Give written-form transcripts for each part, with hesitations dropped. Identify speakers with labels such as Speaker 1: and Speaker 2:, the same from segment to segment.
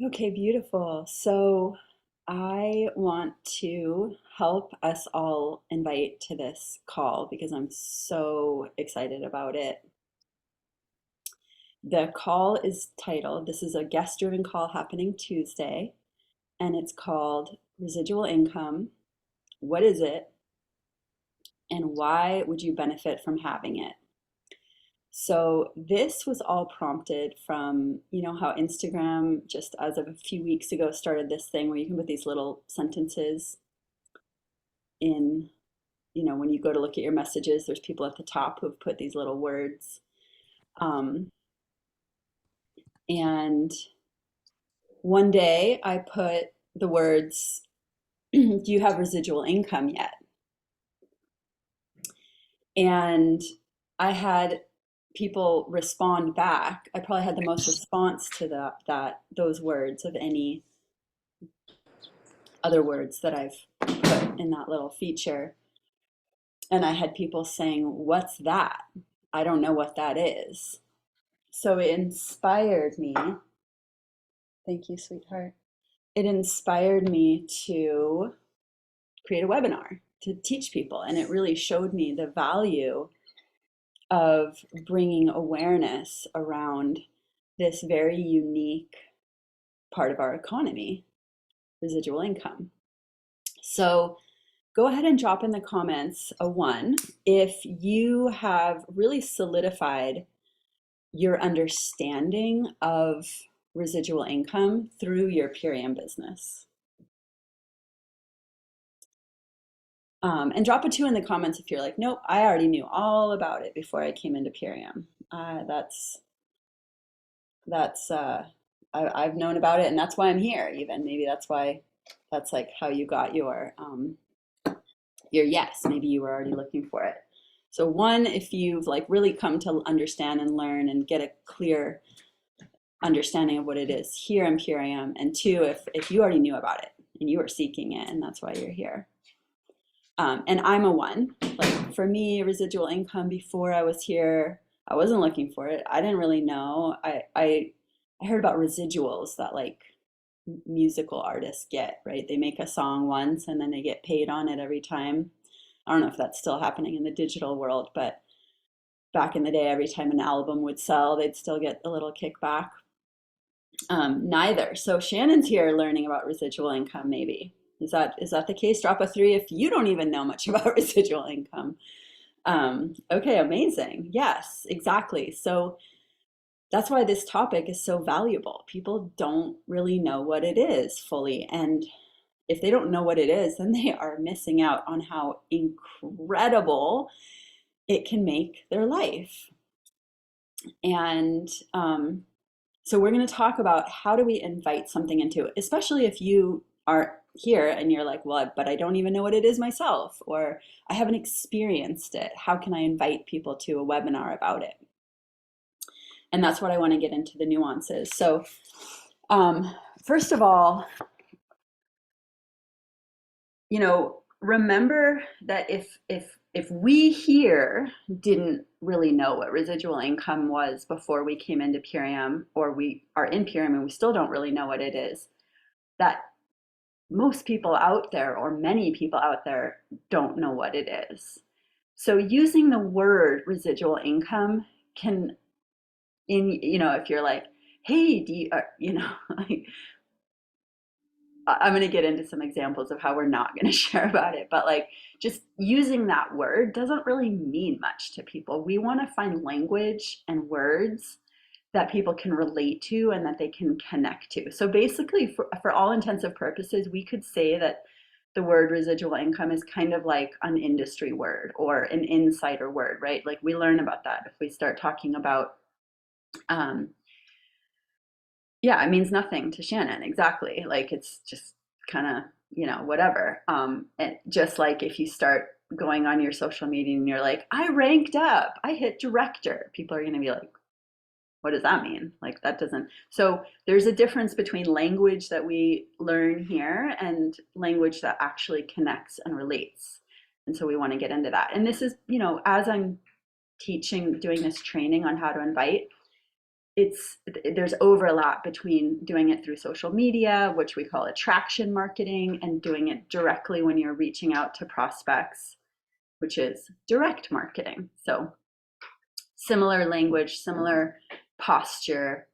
Speaker 1: Okay, beautiful. So I want to help us all invite to this call because I'm so excited about it. The call is titled, this is a guest-driven call happening Tuesday, and it's called Residual Income. What is it, and why would you benefit from having it? So this was all prompted from, how Instagram just as of a few weeks ago started this thing where you can put these little sentences in, when you go to look at your messages, there's people at the top who have put these little words. Um, and one day I put the words, do you have residual income yet? And I had people respond back. I probably had the most response to those words of any other words that I've put in that little feature. And I had people saying, "What's that? I don't know what that is." So it inspired me. Thank you, sweetheart. It inspired me to create a webinar to teach people. And it really showed me the value of bringing awareness around this very unique part of our economy, residual income. So go ahead and drop in the comments a one if you have really solidified your understanding of residual income through your Purium business. And drop a two in the comments if you're like, nope, I already knew all about it before I came into Purium. That's I've known about it, and that's why I'm here. Even maybe that's why that's like how you got your yes. Maybe you were already looking for it. So one, if you've like really come to understand and learn and get a clear understanding of what it is here in Purium, and two, if you already knew about it and you were seeking it, and that's why you're here. And I'm a one. Like for me, residual income before I was here, I wasn't looking for it. I didn't really know. I heard about residuals that like musical artists get, right? They make a song once and then they get paid on it every time. I don't know if that's still happening in the digital world, but back in the day, every time an album would sell, they'd still get a little kickback. Neither. So Shannon's here learning about residual income, maybe. Is that the case? Drop a three if you don't even know much about residual income. Okay, amazing. Yes, exactly. So that's why this topic is so valuable. People don't really know what it is fully. And if they don't know what it is, then they are missing out on how incredible it can make their life. And so we're going to talk about how do we invite something into it, especially if you are here and you're like, well, but I don't even know what it is myself, or I haven't experienced it. How can I invite people to a webinar about it? And that's what I want to get into the nuances. So first of all, remember that if we here didn't really know what residual income was before we came into Purium, or we are in Purium and we still don't really know what it is, that most people out there, or many people out there, don't know what it is. So using the word residual income can, if you're like, hey, do you, like, I'm going to get into some examples of how we're not going to share about it, but like just using that word doesn't really mean much to people. We want to find language and words that people can relate to and that they can connect to. So basically, for all intensive purposes, we could say that the word residual income is kind of like an industry word or an insider word, right? Like we learn about that if we start talking about um, yeah, it means nothing to Shannon. Exactly. Like it's just kind of, whatever. And just like if you start going on your social media and you're like, I ranked up, I hit director, people are going to be like, what does that mean? Like that doesn't. So there's a difference between language that we learn here and language that actually connects and relates. And so we want to get into that. And this is, as I'm teaching, doing this training on how to invite, there's overlap between doing it through social media, which we call attraction marketing, and doing it directly when you're reaching out to prospects, which is direct marketing. So similar language, similar posture.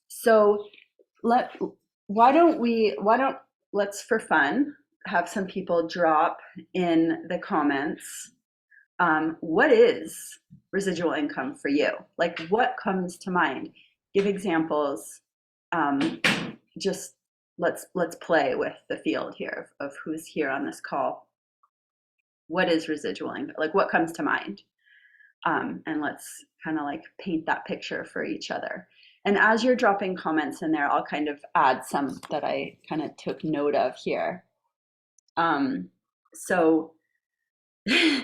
Speaker 1: So let why don't let's, for fun, have some people drop in the comments, what is residual income for you? Like, what comes to mind? Give examples. Um, just let's play with the field here of who's here on this call. What is residual income? Like, what comes to mind? And let's kind of like paint that picture for each other. And as you're dropping comments in there, I'll kind of add some that I kind of took note of here. So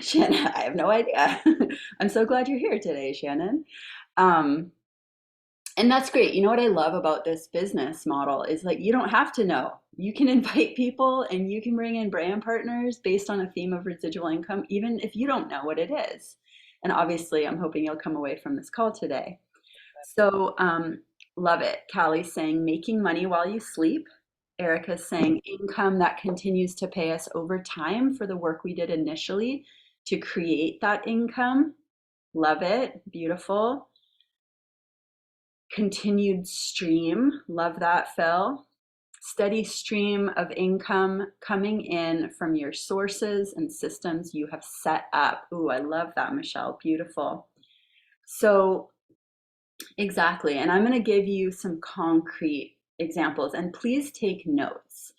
Speaker 1: Shannon, I have no idea. I'm so glad you're here today, Shannon. Um, and that's great. You know what I love about this business model is, like, you don't have to know. You can invite people and you can bring in brand partners based on a theme of residual income, even if you don't know what it is. And obviously, I'm hoping you'll come away from this call today. So, love it. Callie's saying making money while you sleep. Erica's saying income that continues to pay us over time for the work we did initially to create that income. Love it. Beautiful. Continued stream. Love that, Phil. Steady stream of income coming in from your sources and systems you have set up. Ooh, I love that, Michelle. Beautiful. So, exactly. And I'm going to give you some concrete examples, and please take notes,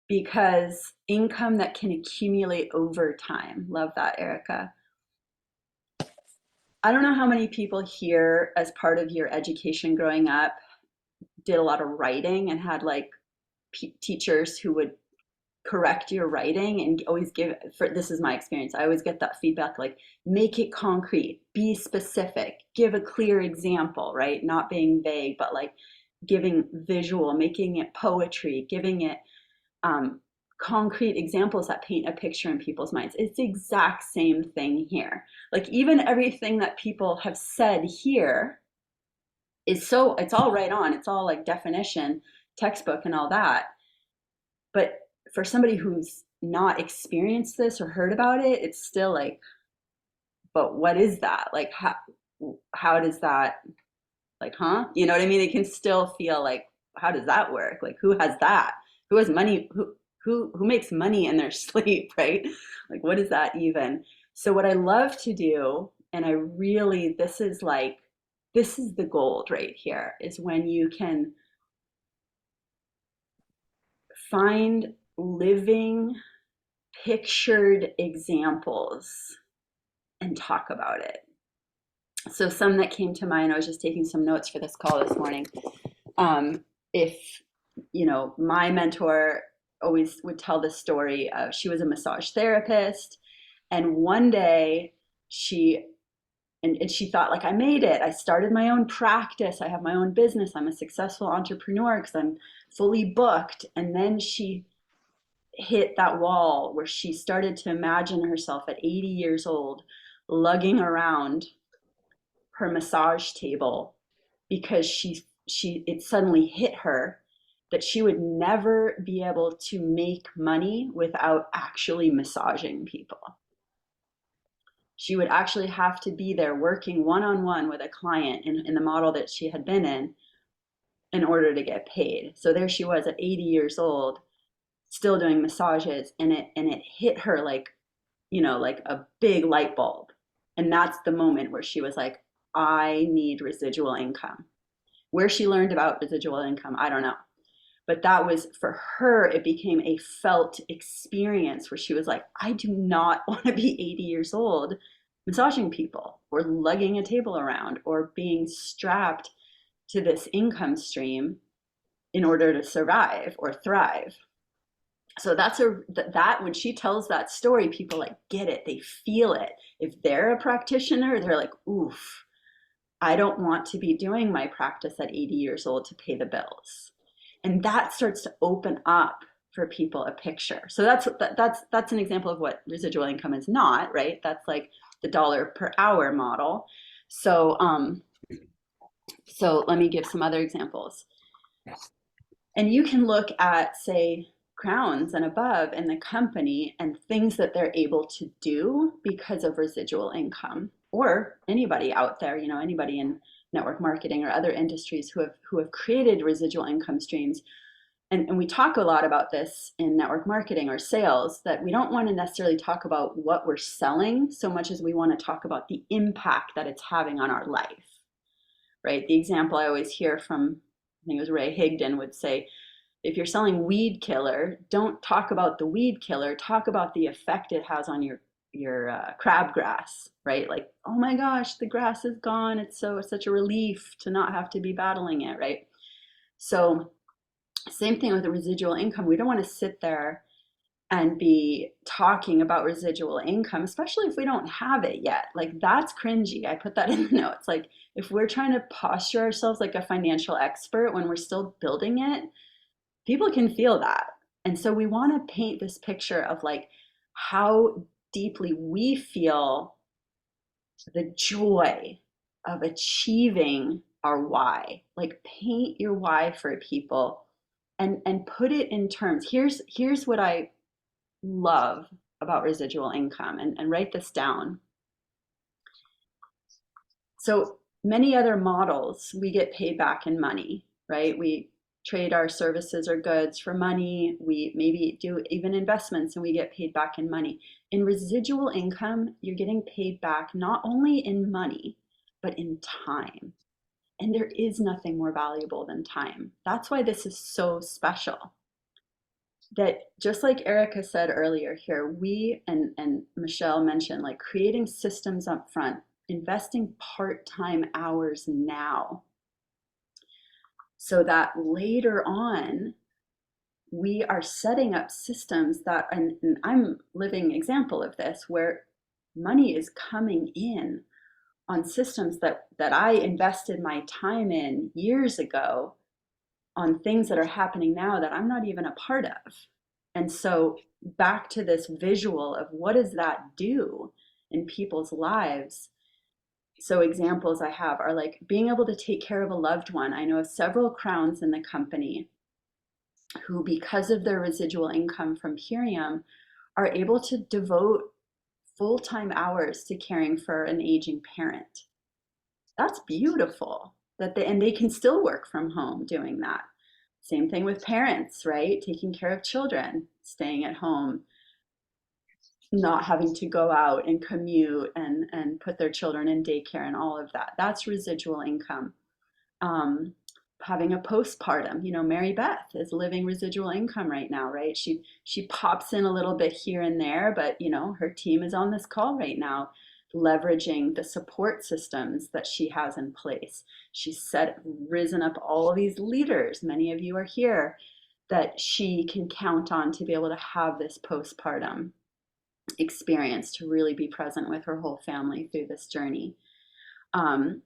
Speaker 1: because income that can accumulate over time. Love that, Erica. I don't know how many people here, as part of your education growing up, did a lot of writing and had like teachers who would correct your writing and always give, for this is my experience, I always get that feedback, like, make it concrete, be specific, give a clear example, right? Not being vague, but like giving visual, making it poetry, giving it concrete examples that paint a picture in people's minds. It's the exact same thing here. Like, even everything that people have said here is so, it's all right on, it's all like definition, textbook, and all that. But for somebody who's not experienced this or heard about it, it's still like, but what is that? Like, how does that, like, huh? You know what I mean? It can still feel like, how does that work? Like, who has that? Who has money? Who makes money in their sleep, right? Like, what is that even? So what I love to do, and I really, this is like, this is the gold right here, is when you can find living, pictured examples and talk about it. So some that came to mind, I was just taking some notes for this call this morning. If, you know, my mentor always would tell this story of, she was a massage therapist, and one day she and she thought, like, I made it. I started my own practice. I have my own business. I'm a successful entrepreneur because I'm fully booked. And then she hit that wall where she started to imagine herself at 80 years old lugging around her massage table, because she it suddenly hit her that she would never be able to make money without actually massaging people. She would actually have to be there working one-on-one with a client in the model that she had been in order to get paid. So there she was at 80 years old, still doing massages, and it hit her like, you know, like a big light bulb. And that's the moment where she was like, I need residual income. Where she learned about residual income, I don't know. But that was, for her, it became a felt experience where she was like, I do not want to be 80 years old massaging people or lugging a table around or being strapped to this income stream in order to survive or thrive. So that when she tells that story, people like get it, they feel it. If they're a practitioner, they're like, oof, I don't want to be doing my practice at 80 years old to pay the bills. And that starts to open up for people a picture. So that's an example of what residual income is not, right? That's like the dollar per hour model. So So let me give some other examples. And you can look at, say, crowns and above in the company and things that they're able to do because of residual income, or anybody out there, anybody in network marketing or other industries who have created residual income streams. And we talk a lot about this in network marketing or sales, that we don't want to necessarily talk about what we're selling so much as we want to talk about the impact that it's having on our life, right? The example I always hear from, I think it was Ray Higdon, would say, if you're selling weed killer, don't talk about the weed killer, talk about the effect it has on your crabgrass, right? Like, oh my gosh, the grass is gone. It's such a relief to not have to be battling it, right? So same thing with the residual income. We don't want to sit there and be talking about residual income, especially if we don't have it yet. Like, that's cringy. I put that in the notes. Like, if we're trying to posture ourselves like a financial expert when we're still building it, people can feel that. And so we want to paint this picture of like how deeply we feel the joy of achieving our why. Like, paint your why for people and put it in terms. Here's what I love about residual income, and write this down. So many other models, we get paid back in money, right? We trade our services or goods for money. We maybe do even investments and we get paid back in money. In residual income, you're getting paid back not only in money, but in time. And there is nothing more valuable than time. That's why this is so special. That just like Erica said earlier here, we and Michelle mentioned, like, creating systems up front, investing part-time hours now, so that later on we are setting up systems that, and I'm living example of this, where money is coming in on systems that I invested my time in years ago, on things that are happening now that I'm not even a part of. And so back to this visual of what does that do in people's lives. So examples I have are like being able to take care of a loved one. I know of several crowns in the company who, because of their residual income from Helium, are able to devote full-time hours to caring for an aging parent. That's beautiful. And they can still work from home doing that. Same thing with parents, right? Taking care of children, staying at home, not having to go out and commute and put their children in daycare and all of that. That's residual income. Um, Having a postpartum, Mary Beth is living residual income right now, right? She pops in a little bit here and there, but her team is on this call right now, leveraging the support systems that she has in place. She's risen up all of these leaders, many of you are here, that she can count on to be able to have this postpartum experience, to really be present with her whole family through this journey. Um,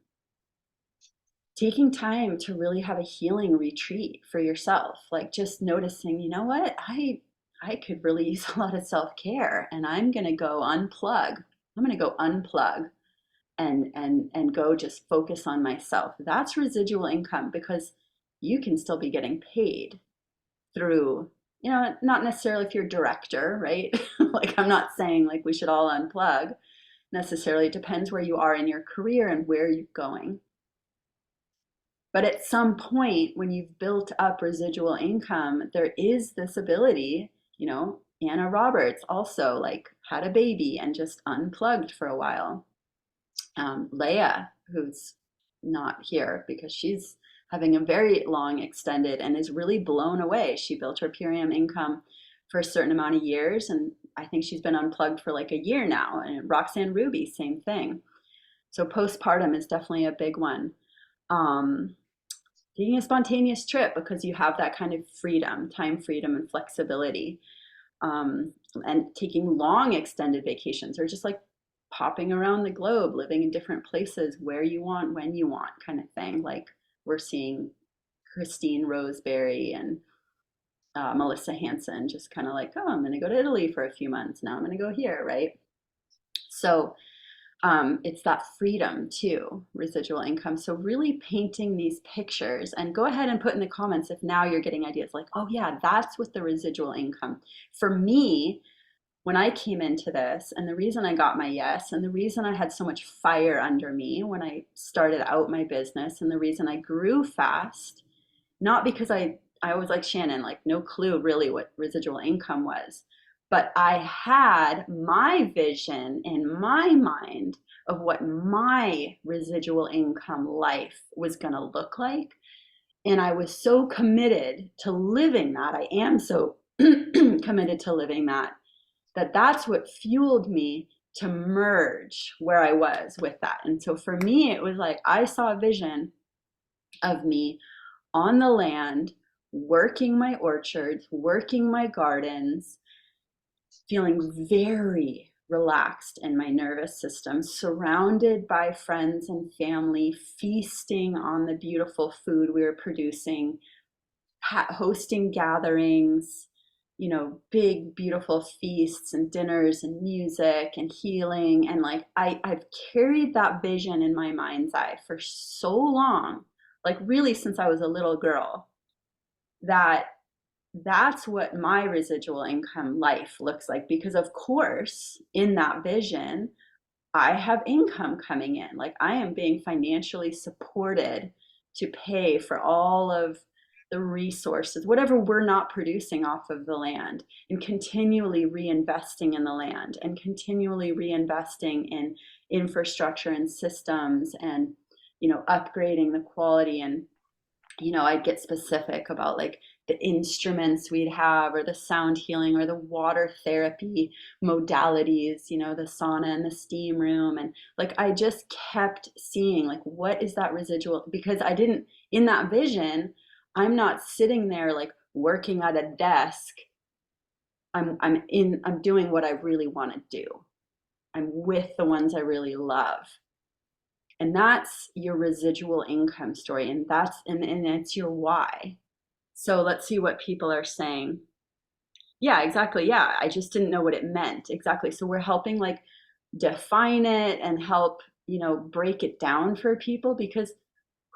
Speaker 1: Taking time to really have a healing retreat for yourself, like just noticing, you know what, I could really use a lot of self-care, and I'm going to go unplug. I'm going to go unplug and go just focus on myself. That's residual income, because you can still be getting paid through, not necessarily if you're a director, right? Like, I'm not saying like we should all unplug necessarily. It depends where you are in your career and where you're going. But at some point, when you've built up residual income, there is this ability, Anna Roberts also like had a baby and just unplugged for a while. Leia, who's not here because she's having a very long extended and is really blown away. She built her Purium income for a certain amount of years, and I think she's been unplugged for like a year now. And Roxanne Ruby, same thing. So postpartum is definitely a big one. Um, Taking a spontaneous trip, because you have that kind of freedom, time freedom and flexibility. And taking long extended vacations, or just like popping around the globe, living in different places where you want, when you want, kind of thing. Like we're seeing Christine Roseberry and Melissa Hansen just kind of like, oh, I'm going to go to Italy for a few months. Now I'm going to go here, right? So It's that freedom too, residual income. So really painting these pictures, and go ahead and put in the comments if now you're getting ideas like, oh yeah, that's what the residual income. For me, when I came into this, and the reason I got my yes, and the reason I had so much fire under me when I started out my business, and the reason I grew fast, not because I was like Shannon, like no clue really what residual income was, but I had my vision in my mind of what my residual income life was going to look like. And I was so committed to living that. I am so committed to living that, that's what fueled me to merge where I was with that. And so for me, it was like I saw a vision of me on the land, working my orchards, working my gardens, feeling very relaxed in my nervous system, surrounded by friends and family, feasting on the beautiful food we were producing, hosting gatherings, you know, big, beautiful feasts and dinners and music and healing. And like, I've carried that vision in my mind's eye for so long, like really since I was a little girl, that that's what my residual income life looks like. Because of course, in that vision, I have income coming in. Like I am being financially supported to pay for all of the resources, whatever we're not producing off of the land, and continually reinvesting in the land and continually reinvesting in infrastructure and systems and, you know, upgrading the quality. And you know, I'd get specific about like the instruments we'd have or the sound healing or the water therapy modalities, you know, the sauna and the steam room. And like I just kept seeing like what is that residual, because I didn't, in that vision, I'm not sitting there like working at a desk. I'm doing what I really want to do. I'm with the ones I really love. And that's your residual income story. And and it's your why. So let's see what people are saying. Yeah, exactly. Yeah, I just didn't know what it meant. Exactly. So we're helping like define it and help, you know, break it down for people, because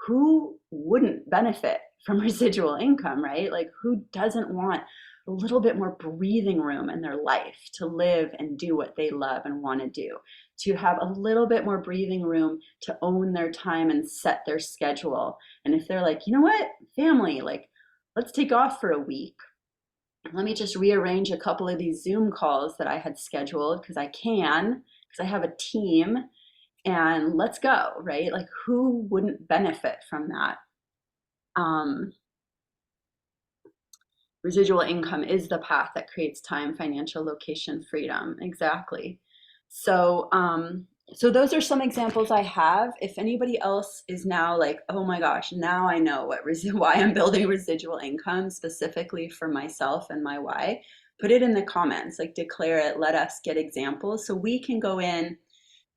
Speaker 1: who wouldn't benefit from residual income, right? Like who doesn't want a little bit more breathing room in their life to live and do what they love and want to do, to have a little bit more breathing room to own their time and set their schedule. And if they're like, you know what, family, like let's take off for a week. Let me just rearrange a couple of these Zoom calls that I had scheduled because I can, because I have a team, and let's go, right? Like who wouldn't benefit from that? Um, Residual income is the path that creates time, financial, location, freedom. Exactly. So, so those are some examples I have. If anybody else is now like, oh my gosh, now I know why I'm building residual income specifically for myself and my why, put it in the comments, like declare it, let us get examples so we can go in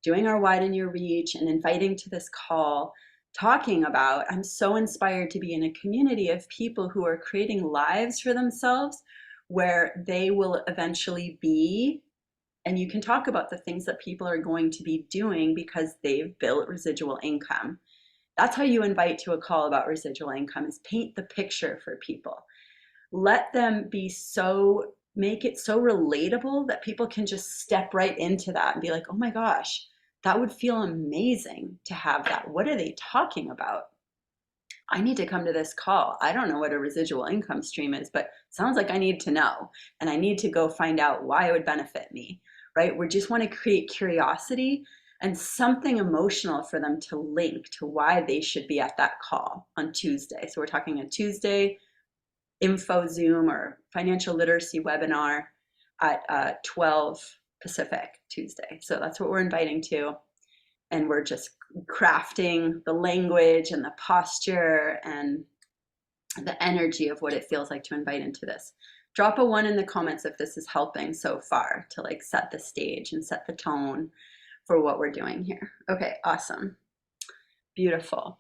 Speaker 1: doing our widen your reach and inviting to this call, talking about, I'm so inspired to be in a community of people who are creating lives for themselves where they will eventually be, and you can talk about the things that people are going to be doing because they've built residual income. That's how you invite to a call about residual income, is paint the picture for people. Let them be so, make it so relatable that people can just step right into that and be like, oh my gosh, that would feel amazing to have that. What are they talking about? I need to come to this call. I don't know what a residual income stream is, but sounds like I need to know. And I need to go find out why it would benefit me, right? We just want to create curiosity and something emotional for them to link to why they should be at that call on Tuesday. So we're talking a Tuesday info Zoom or financial literacy webinar at 12 Pacific Tuesday. So that's what we're inviting to. And we're just crafting the language and the posture and the energy of what it feels like to invite into this. Drop a 1 in the comments if this is helping so far to like set the stage and set the tone for what we're doing here. Okay, awesome. Beautiful.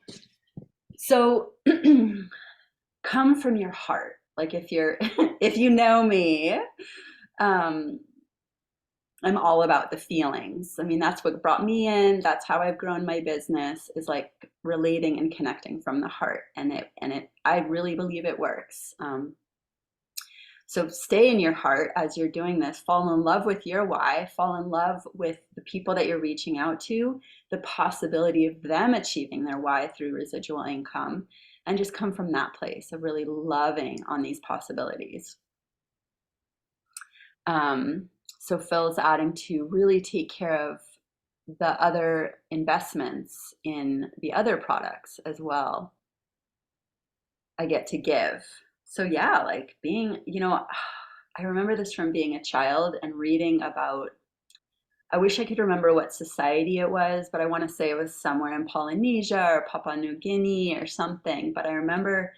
Speaker 1: So come from your heart. Like if you're, if you know me, I'm all about the feelings. I mean, that's what brought me in. That's how I've grown my business, is like relating and connecting from the heart. I really believe it works. So stay in your heart as you're doing this. Fall in love with your why. Fall in love with the people that you're reaching out to, the possibility of them achieving their why through residual income, and just come from that place of really loving on these possibilities. So Phil's adding to really take care of the other investments in the other products as well. I get to give. So yeah, like being, I remember this from being a child and reading about, I wish I could remember what society it was, but I want to say it was somewhere in Polynesia or Papua New Guinea or something. But I remember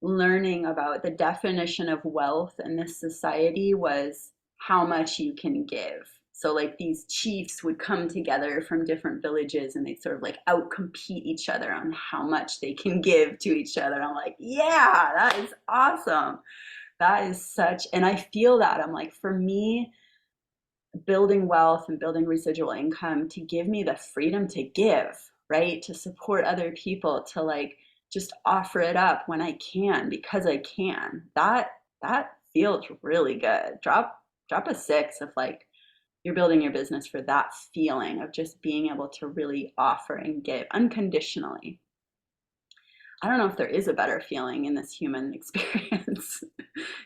Speaker 1: learning about the definition of wealth in this society was how much you can give. So like these chiefs would come together from different villages and they'd sort of like outcompete each other on how much they can give to each other. I'm like, yeah, that is awesome. That is such, and I feel that. I'm like, for me, building wealth and building residual income to give me the freedom to give, right? To support other people, to like just offer it up when I can because I can. That feels really good. Drop a 6 if like you're building your business for that feeling of just being able to really offer and give unconditionally. I don't know if there is a better feeling in this human experience.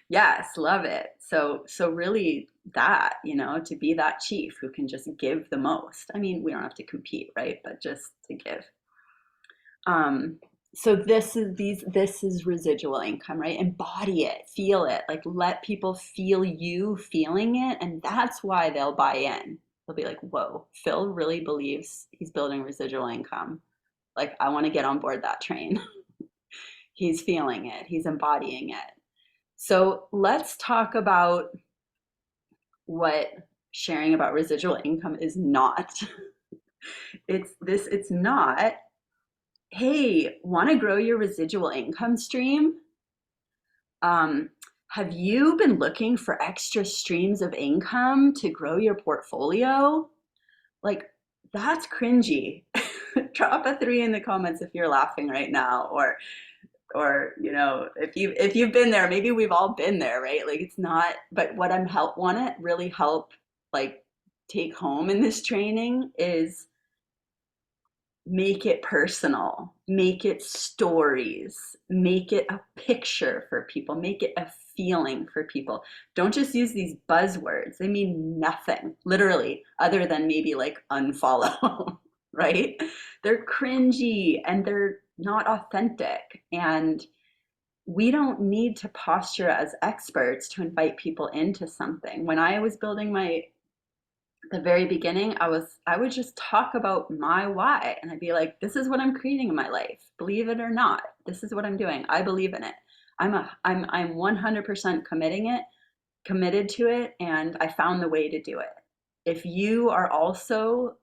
Speaker 1: Yes, love it. So really that, to be that chief who can just give the most. I mean, we don't have to compete, right? But just to give. So this is residual income, right? Embody it, feel it, like let people feel you feeling it, and that's why they'll buy in. They'll be like, whoa, Phil really believes he's building residual income. Like, I want to get on board that train. He's feeling it, he's embodying it. So let's talk about what sharing about residual income is not. It's not, hey, want to grow your residual income stream? Have you been looking for extra streams of income to grow your portfolio? Like, that's cringy. Drop a 3 in the comments if you're laughing right now, or if you've been there. Maybe we've all been there, right? Like, it's not, but what I'm want to really help like take home in this training is make it personal, make it stories, make it a picture for people, make it a feeling for people. Don't just use these buzzwords. They mean nothing, literally, other than maybe like unfollow, right? They're cringy and they're not authentic. And we don't need to posture as experts to invite people into something. When I was building the very beginning, I would just talk about my why, and I'd be like, this is what I'm creating in my life. Believe it or not, this is what I'm doing. I believe in it. I'm 100% committed to it, and I found the way to do it. If you are also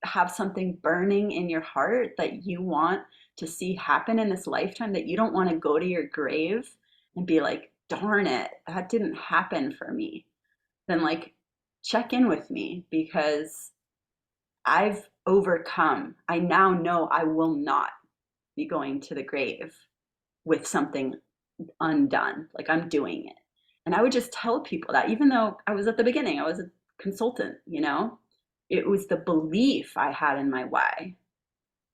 Speaker 1: have something burning in your heart that you want to see happen in this lifetime, that you don't want to go to your grave and be like, darn it, that didn't happen for me, then like check in with me, because I've overcome. I now know I will not be going to the grave with something undone. Like, I'm doing it. And I would just tell people that, even though I was at the beginning, I was a consultant, it was the belief I had in my why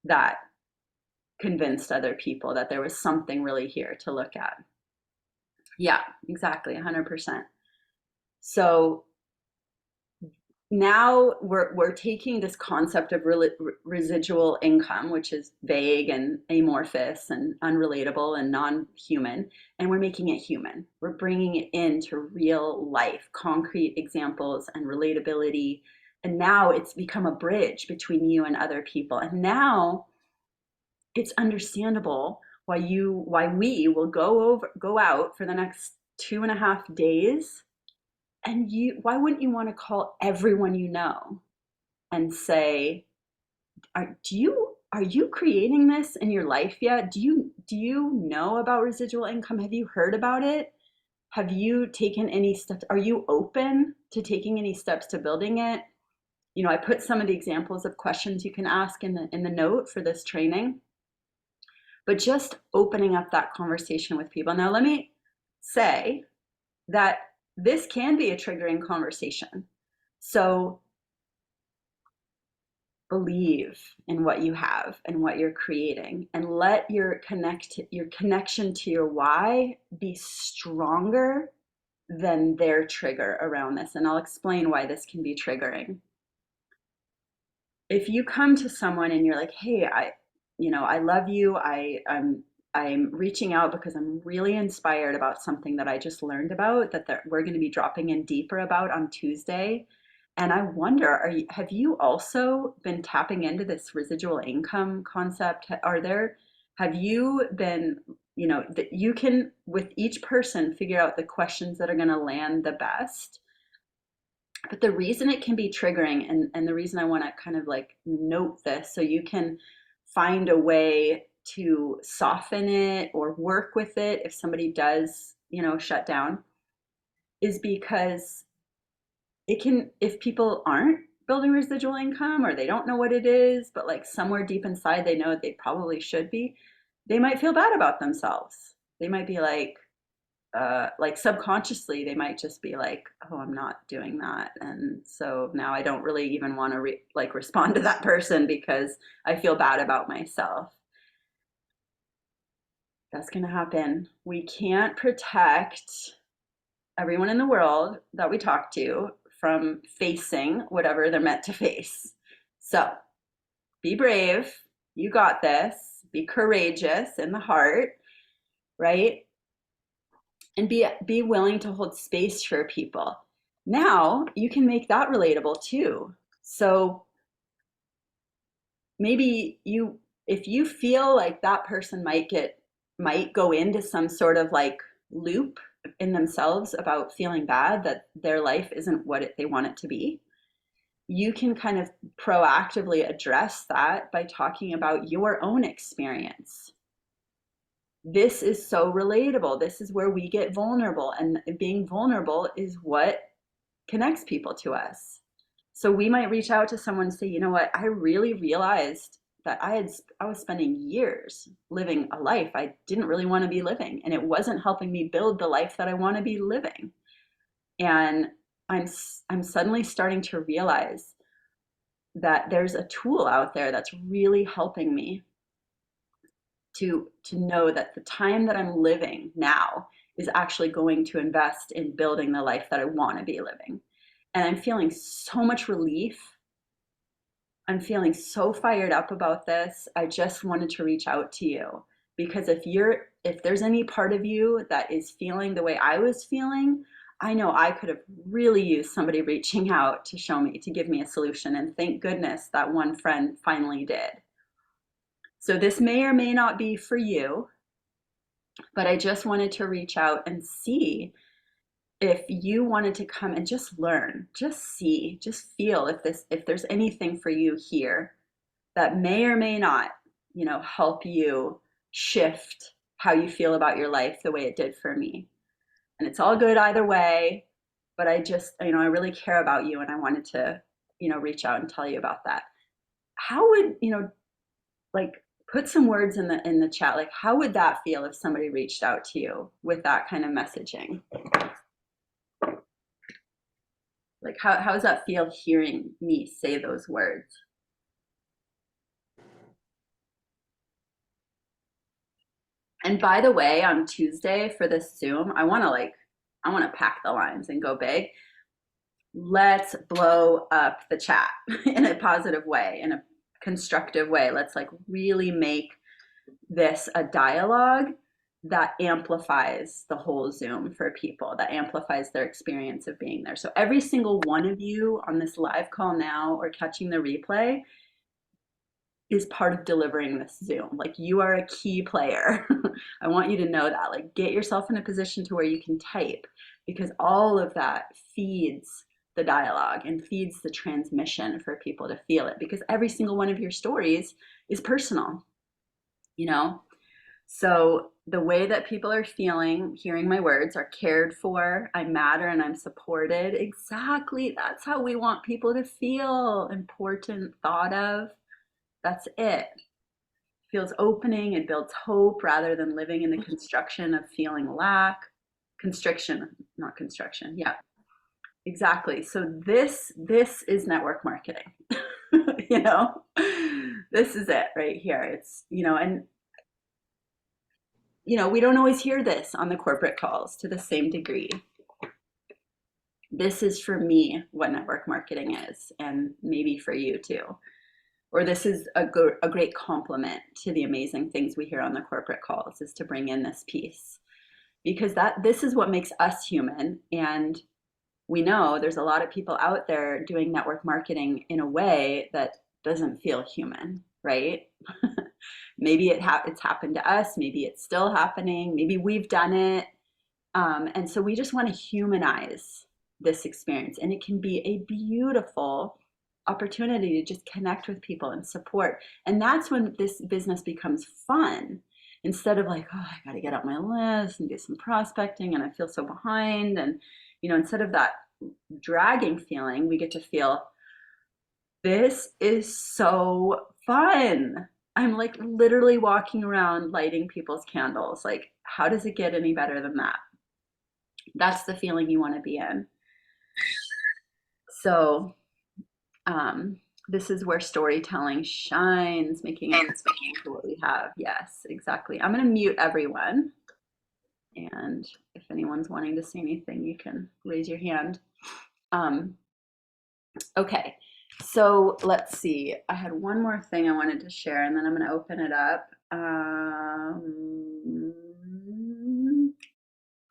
Speaker 1: that convinced other people that there was something really here to look at. Yeah, exactly, 100%. So now we're taking this concept of residual income, which is vague and amorphous and unrelatable and non-human, and we're making it human. We're bringing it into real life, concrete examples and relatability. And now it's become a bridge between you and other people. And now it's understandable why we will go out for the next 2.5 days, and why wouldn't you want to call everyone you know and say, are you creating this in your life yet? Do you know about residual income? Have you heard about it? Have you taken any steps? Are you open? to taking any steps to building it, I put some of the examples of questions you can ask in the note for this training, but just opening up that conversation with people. Now, let me say that this can be a triggering conversation. So believe in what you have and what you're creating, and let your connection to your why be stronger than their trigger around this. And I'll explain why this can be triggering. If you come to someone and you're like, hey, I love you. I'm reaching out because I'm really inspired about something that I just learned about that we're going to be dropping in deeper about on Tuesday. And I wonder, have you also been tapping into this residual income concept? Have you been, that you can, with each person, figure out the questions that are going to land the best. But the reason it can be triggering, and the reason I want to kind of like note this so you can find a way to soften it or work with it if somebody does, shut down, is because it can, if people aren't building residual income or they don't know what it is, but like somewhere deep inside they know they probably should be, they might feel bad about themselves. They might be like subconsciously they might just be like, oh, I'm not doing that, and so now I don't really even want to respond to that person because I feel bad about myself. That's going to happen. We can't protect everyone in the world that we talk to from facing whatever they're meant to face. So be brave. You got this. Be courageous in the heart, right? And be willing to hold space for people. Now you can make that relatable too. So maybe if you feel like that person might go into some sort of like loop in themselves about feeling bad that their life isn't what they want it to be, you can kind of proactively address that by talking about your own experience. This is so relatable. This is where we get vulnerable, and being vulnerable is what connects people to us. So we might reach out to someone and say, you know what, I really realized that I was spending years living a life I didn't really want to be living, and it wasn't helping me build the life that I want to be living. And I'm suddenly starting to realize that there's a tool out there that's really helping me to know that the time that I'm living now is actually going to invest in building the life that I want to be living. And I'm feeling so much relief. I'm feeling so fired up about this. I just wanted to reach out to you because if there's any part of you that is feeling the way I was feeling, I know I could have really used somebody reaching out to show me, to give me a solution. And thank goodness that one friend finally did. So this may or may not be for you, but I just wanted to reach out and see if you wanted to come and just learn, just see, just feel if there's anything for you here that may or may not, help you shift how you feel about your life the way it did for me. And it's all good either way, but I just, I really care about you, and I wanted to, reach out and tell you about that. How would, like, put some words in the chat, like how would that feel if somebody reached out to you with that kind of messaging? Like how does that feel hearing me say those words? And by the way, on Tuesday for this Zoom, I want to pack the lines and go big. Let's blow up the chat in a positive way, in a constructive way. Let's like really make this a dialogue that amplifies the whole Zoom for people, that amplifies their experience of being there. So every single one of you on this live call now or catching the replay is part of delivering this Zoom. Like, you are a key player. I want you to know that. Like, get yourself in a position to where you can type, because all of that feeds the dialogue and feeds the transmission for people to feel it, because every single one of your stories is personal, you know? So the way that people are feeling, hearing my words, are cared for, I matter and I'm supported. Exactly. That's how we want people to feel. Important, thought of. That's it. Feels opening, it builds hope rather than living in the construction of feeling lack. Constriction, not construction. Yeah, exactly. So this is network marketing. you know, this is it right here. It's, and we don't always hear this on the corporate calls to the same degree. This is for me what network marketing is, and maybe for you too. Or this is a great compliment to the amazing things we hear on the corporate calls, is to bring in this piece, because this is what makes us human. And we know there's a lot of people out there doing network marketing in a way that doesn't feel human, right? Maybe it's happened to us, maybe it's still happening, maybe we've done it. And so we just want to humanize this experience. And it can be a beautiful opportunity to just connect with people and support. And that's when this business becomes fun. Instead of like, oh, I got to get out my list and do some prospecting and I feel so behind. And, instead of that dragging feeling, we get to feel this is so fun. I'm like literally walking around lighting people's candles. Like, how does it get any better than that? That's the feeling you want to be in. So, this is where storytelling shines, making it to what we have. Yes, exactly. I'm going to mute everyone. And if anyone's wanting to say anything, you can raise your hand. Okay, so let's see. I had one more thing I wanted to share, and then I'm going to open it up.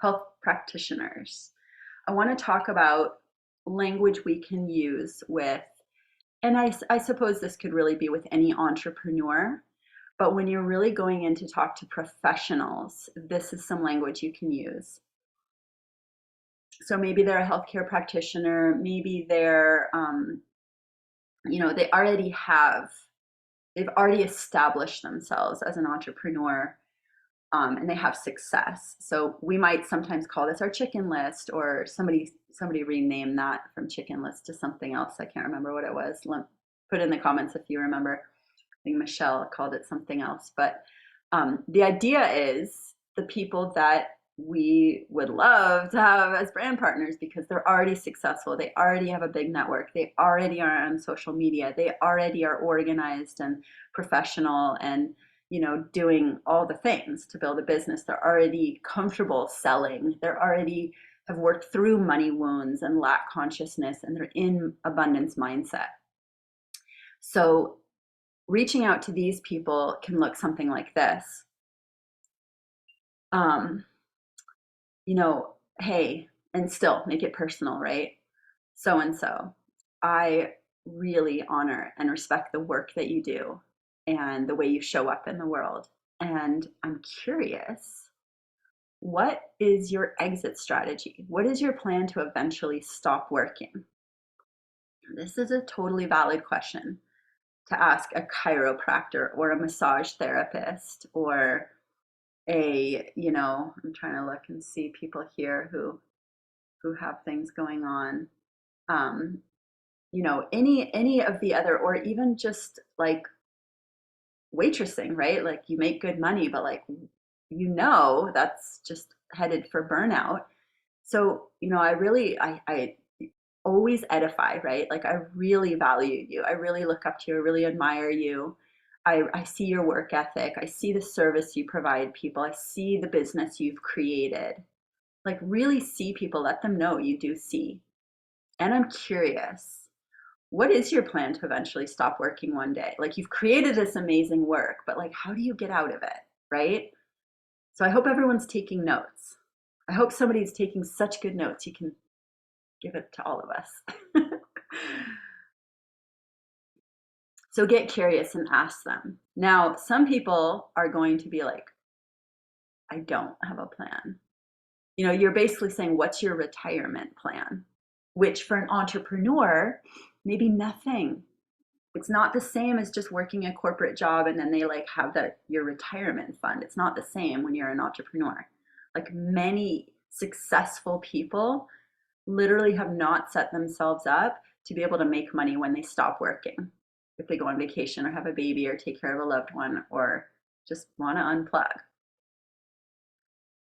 Speaker 1: Health practitioners. I want to talk about language we can use with, and I suppose this could really be with any entrepreneur, but when you're really going in to talk to professionals, this is some language you can use. So maybe they're a healthcare practitioner, maybe they're, they've already established themselves as an entrepreneur, and they have success. So we might sometimes call this our chicken list, or somebody renamed that from chicken list to something else. I can't remember what it was. Put in the comments if you remember. I think Michelle called it something else. But the idea is the people that we would love to have as brand partners, because they're already successful. They already have a big network. They already are on social media. They already are organized and professional and doing all the things to build a business. They're already comfortable selling. They're already have worked through money wounds and lack consciousness, and they're in abundance mindset. So reaching out to these people can look something like this. Hey, and still make it personal, right? So and so, I really honor and respect the work that you do and the way you show up in the world. And I'm curious, what is your exit strategy? What is your plan to eventually stop working? This is a totally valid question to ask a chiropractor or a massage therapist, or I'm trying to look and see people here who have things going on. Any of the other, or even just like waitressing, right? Like you make good money, but like, that's just headed for burnout. So, I always edify, right? Like I really value you. I really look up to you. I really admire you. I see your work ethic. I see the service you provide people. I see the business you've created. Like really see people, let them know you do see. And I'm curious, what is your plan to eventually stop working one day? Like you've created this amazing work, but like, how do you get out of it? Right? So I hope everyone's taking notes. I hope somebody's taking such good notes you can give it to all of us. So get curious and ask them. Now, some people are going to be like, I don't have a plan. You're basically saying, what's your retirement plan? Which for an entrepreneur, maybe nothing. It's not the same as just working a corporate job and then they like have that your retirement fund. It's not the same when you're an entrepreneur. Like many successful people literally have not set themselves up to be able to make money when they stop working. If they go on vacation or have a baby or take care of a loved one or just want to unplug.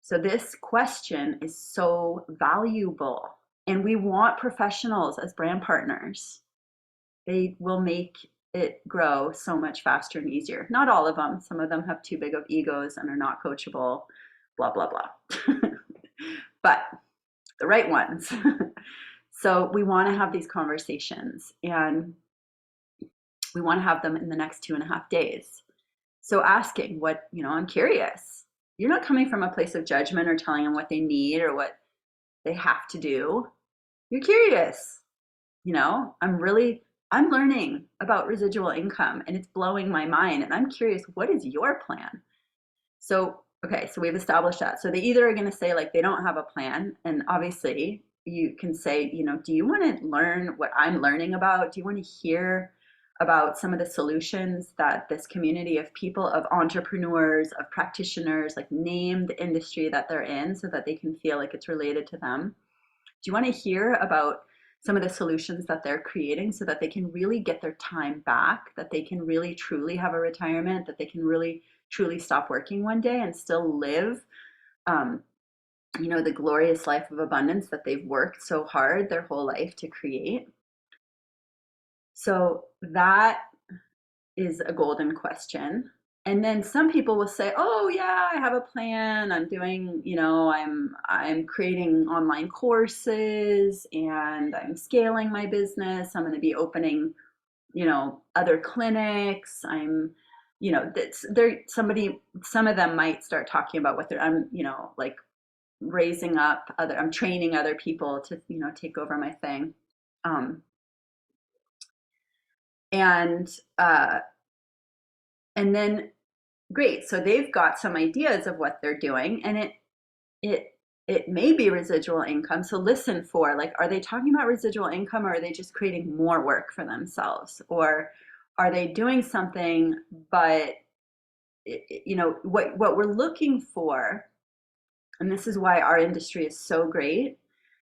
Speaker 1: So this question is so valuable. And we want professionals as brand partners. They will make it grow so much faster and easier. Not all of them. Some of them have too big of egos and are not coachable, blah, blah, blah. But the right ones. So we want to have these conversations and we want to have them in the next 2.5 days. So asking what, I'm curious. You're not coming from a place of judgment or telling them what they need or what they have to do. You're curious. I'm learning about residual income and it's blowing my mind. And I'm curious, what is your plan? So, okay, so we've established that. So they either are going to say like they don't have a plan. And obviously you can say, do you want to learn what I'm learning about? Do you want to hear about some of the solutions that this community of people, of entrepreneurs, of practitioners, like name the industry that they're in so that they can feel like it's related to them? Do you want to hear about some of the solutions that they're creating so that they can really get their time back, that they can really truly have a retirement, that they can really truly stop working one day and still live, the glorious life of abundance that they've worked so hard their whole life to create? So that is a golden question. And then some people will say, oh yeah, I have a plan. I'm doing, I'm creating online courses and I'm scaling my business. I'm going to be opening, other clinics. Some of them might start talking about what like raising up I'm training other people to, take over my thing. Um, and, uh, and then great, so they've got some ideas of what they're doing and it may be residual income. So listen for like, are they talking about residual income or are they just creating more work for themselves? Or are they doing something, but what we're looking for, and this is why our industry is so great,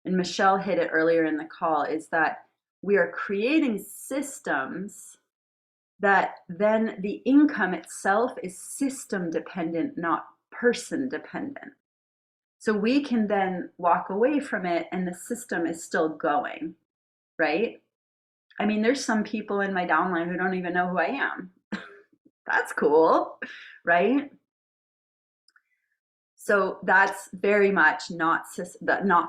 Speaker 1: and Michelle hit it earlier in the call, is that we are creating systems that then the income itself is system dependent, not person dependent. So we can then walk away from it and the system is still going, right? I mean, there's some people in my downline who don't even know who I am. That's cool, right? So that's very much not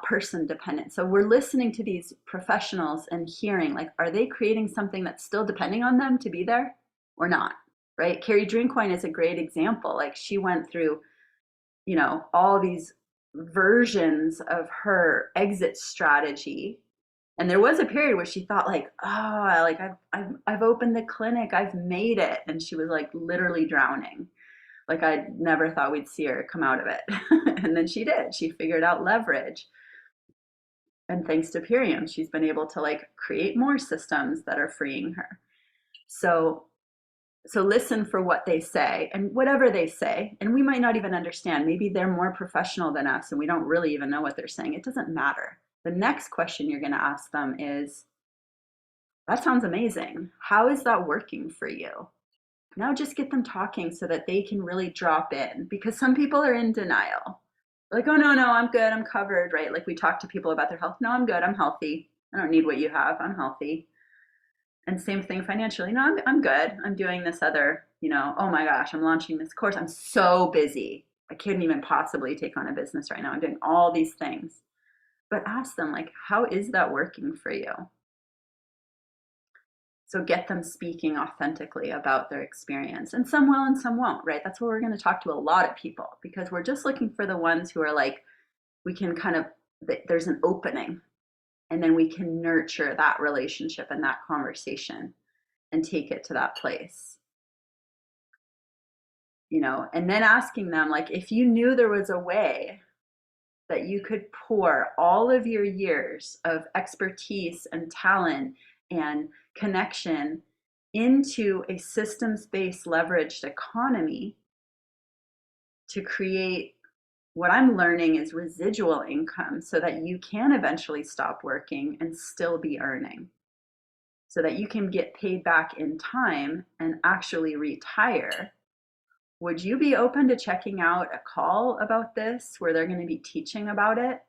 Speaker 1: person dependent. So we're listening to these professionals and hearing like, are they creating something that's still depending on them to be there or not? Right? Carrie Drinkwine is a great example. Like she went through, all these versions of her exit strategy. And there was a period where she thought like, oh, like I've opened the clinic, I've made it. And she was like literally drowning. Like I never thought we'd see her come out of it. And then she did. She figured out leverage. And thanks to Purium, she's been able to like create more systems that are freeing her. So listen for what they say and whatever they say. And we might not even understand. Maybe they're more professional than us and we don't really even know what they're saying. It doesn't matter. The next question you're going to ask them is, that sounds amazing. How is that working for you? Now just get them talking so that they can really drop in, because some people are in denial. Like, oh, no, I'm good, I'm covered, right? Like we talk to people about their health. No, I'm good, I'm healthy. I don't need what you have, I'm healthy. And same thing financially. No, I'm good. I'm doing this other, oh my gosh, I'm launching this course. I'm so busy. I couldn't even possibly take on a business right now. I'm doing all these things. But ask them, like, how is that working for you? So get them speaking authentically about their experience. And some will and some won't, right? That's what we're going to talk to a lot of people, because we're just looking for the ones who are like, we can kind of, there's an opening, and then we can nurture that relationship and that conversation and take it to that place. And then asking them, like, if you knew there was a way that you could pour all of your years of expertise and talent and connection into a systems-based leveraged economy to create what I'm learning is residual income so that you can eventually stop working and still be earning, so that you can get paid back in time and actually retire. Would you be open to checking out a call about this where they're going to be teaching about it?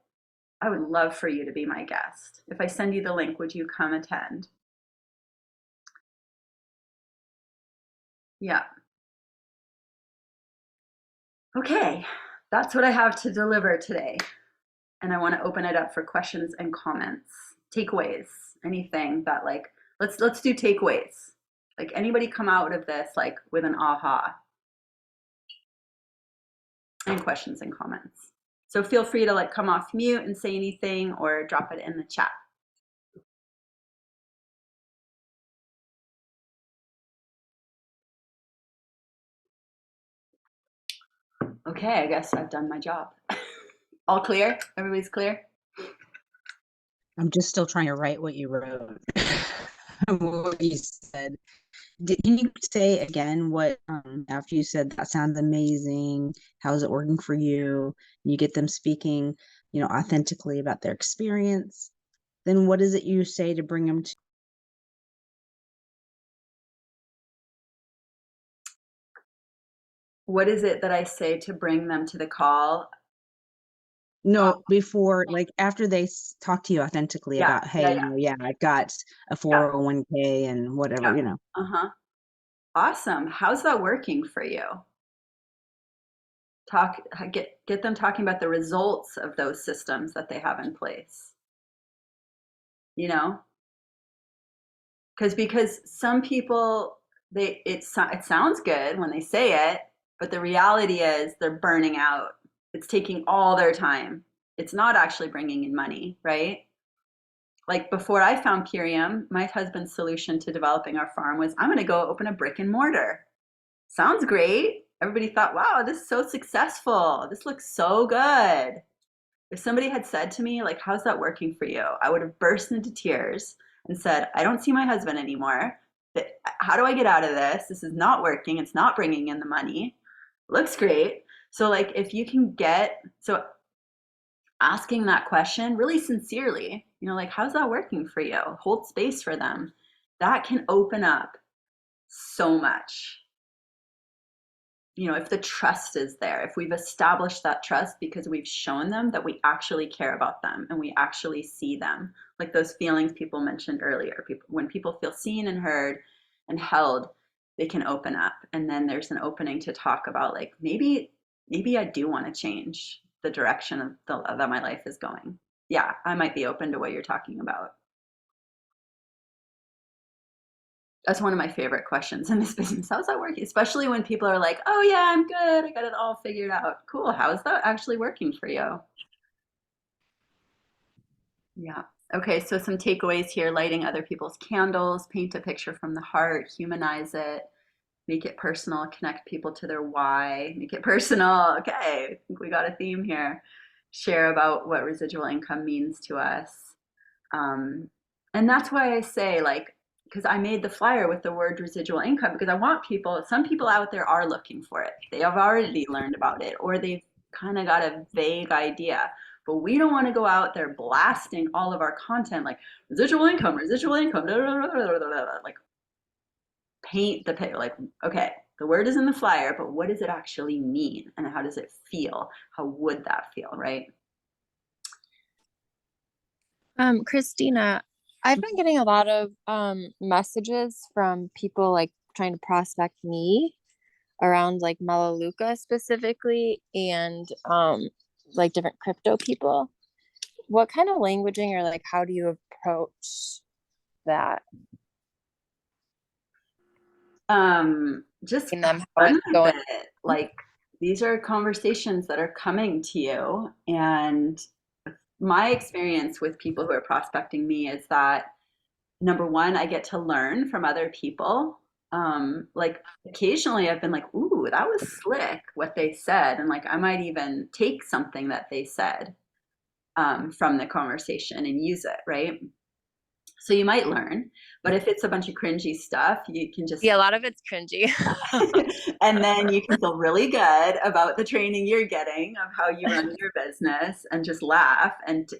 Speaker 1: I would love for you to be my guest. If I send you the link, would you come attend? Yeah. Okay, that's what I have to deliver today. And I want to open it up for questions and comments, takeaways, anything that like let's do takeaways. Like anybody come out of this like with an aha, and questions and comments. So feel free to like come off mute and say anything or drop it in the chat. Okay, I guess I've done my job. All clear? Everybody's clear?
Speaker 2: I'm just still trying to write what you wrote. What you said. Can you say again what after you said that sounds amazing? How is it working for you? You get them speaking, authentically about their experience. Then what is it you say to bring them to?
Speaker 1: What is it that I say to bring them to the call?
Speaker 2: No, before, like after they talk to you authentically
Speaker 1: Yeah,
Speaker 2: about,
Speaker 1: yeah,
Speaker 2: hey,
Speaker 1: yeah,
Speaker 2: yeah, I've got a
Speaker 1: yeah,
Speaker 2: 401k and whatever,
Speaker 1: yeah. Uh-huh. Awesome. How's that working for you? Talk, get them talking about the results of those systems that they have in place. You know, because some people it sounds good when they say it, but the reality is they're burning out. It's taking all their time. It's not actually bringing in money, right? Like before I found Purium, my husband's solution to developing our farm was I'm going to go open a brick and mortar. Sounds great. Everybody thought, wow, this is so successful. This looks so good. If somebody had said to me, like, how's that working for you? I would have burst into tears and said, I don't see my husband anymore. How do I get out of this? This is not working. It's not bringing in the money. Looks great. So, like, if you can so asking that question really sincerely, like, how's that working for you? Hold space for them. That can open up so much. If the trust is there, if we've established that trust because we've shown them that we actually care about them and we actually see them, like those feelings people mentioned earlier, when people feel seen and heard and held, they can open up. And then there's an opening to talk about like, maybe I do want to change the direction that my life is going. Yeah, I might be open to what you're talking about. That's one of my favorite questions in this business. How's that working? Especially when people are like, oh yeah, I'm good. I got it all figured out. Cool. How is that actually working for you? Yeah. Okay, so some takeaways here: lighting other people's candles, paint a picture from the heart, humanize it, make it personal, connect people to their why, make it personal. Okay, I think we got a theme here. Share about what residual income means to us. Um, and that's why I say, like, because I made the flyer with the word residual income because I want some people out there are looking for it. They have already learned about it or they've kind of got a vague idea. But we don't want to go out there blasting all of our content like residual income, blah, blah, blah, blah, blah, like paint the picture. Like, okay, the word is in the flyer, but what does it actually mean? And how does it feel? How would that feel, right?
Speaker 3: Christina, I've been getting a lot of messages from people like trying to prospect me around like Melaleuca specifically and like different crypto people. What kind of languaging or like how do you approach that?
Speaker 1: Just
Speaker 3: In them how
Speaker 1: fun
Speaker 3: it's
Speaker 1: with
Speaker 3: going.
Speaker 1: it. Like these are conversations that are coming to you. And my experience with people who are prospecting me is that number one, I get to learn from other people. Like occasionally I've been like, ooh, that was slick what they said. And like I might even take something that they said from the conversation and use it, right? So you might learn, but if it's a bunch of cringy stuff, you can just
Speaker 3: Yeah, a lot of it's cringy.
Speaker 1: and then you can feel really good about the training you're getting of how you run your business and just laugh. And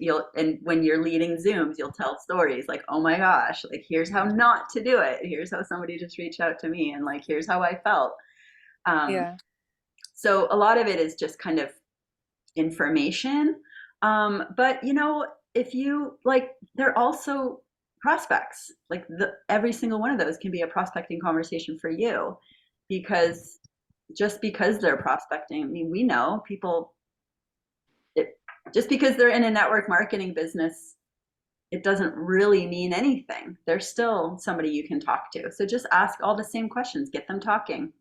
Speaker 1: when you're leading Zooms, you'll tell stories like, oh my gosh, like here's how not to do it. Here's how somebody just reached out to me and like, here's how I felt.
Speaker 3: Yeah.
Speaker 1: So a lot of it is just kind of information. But if you like, they're also prospects. Like every single one of those can be a prospecting conversation for you, because just because they're prospecting, I mean, we know people. Just because they're in a network marketing business, it doesn't really mean anything. They're still somebody you can talk to. So just ask all the same questions. Get them talking.